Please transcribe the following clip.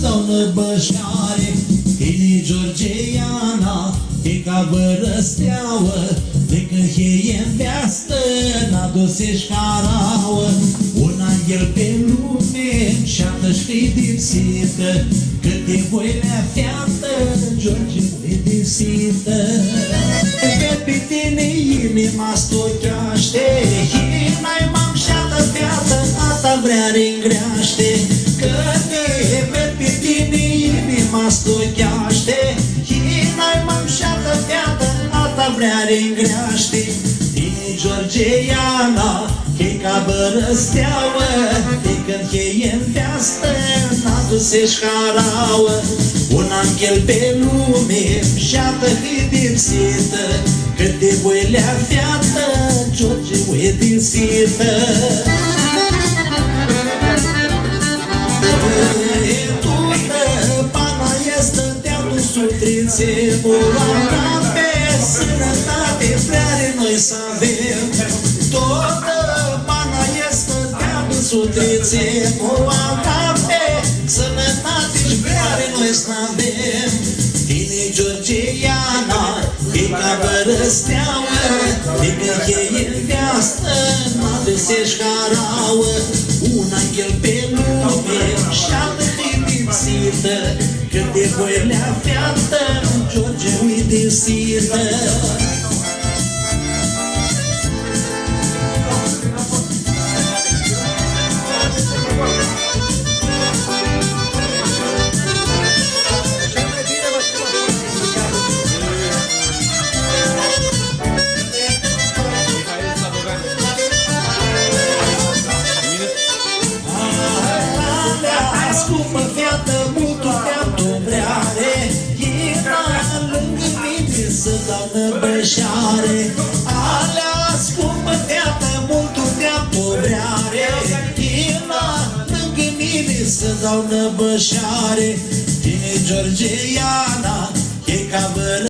dau năbășare. Tine Georgiana, e ca vărăsteauă, de când cheie în veastă, n-a dus-ești carauă. Un anghel pe lume, șată și dipsită, cât e voilea fiată, George, voi dipsită. Pe tine inima stocheaște, Hinai m-am șată fiată, ata vrea ringreaște. Că pe tine inima stocheaște, Hinai m-am șată fiată, ata vrea ringreaște. Tine Georgiana, e ca bărăsteauă, de când cheie în veastă, n-a dus-ești carauă. Un anghel pe lume, șată și dipsită, cât de voilea fiată, George, voi dipsită. E tută, pana este te-a sutrițe, Moana pe sănătate, vreare noi să avem. Toată pana este te-a sutrițe, Moana pe sănătate, vreare noi să avem. Tine Georgiana, e ca vărăsteauă, de când cheie în veastă, n-a dus-ești carauă. Un anghel pe lume, șată și dipsită, cât de voilea fiată, George, ui dipsită. Scumpă fiată, multul te-am vreare, era lângă mine să dau năbășare. Alea, scumpă fiată, multul te-am vreare, era lângă mine să dau năbășare. Tine Georgiana, e ca vără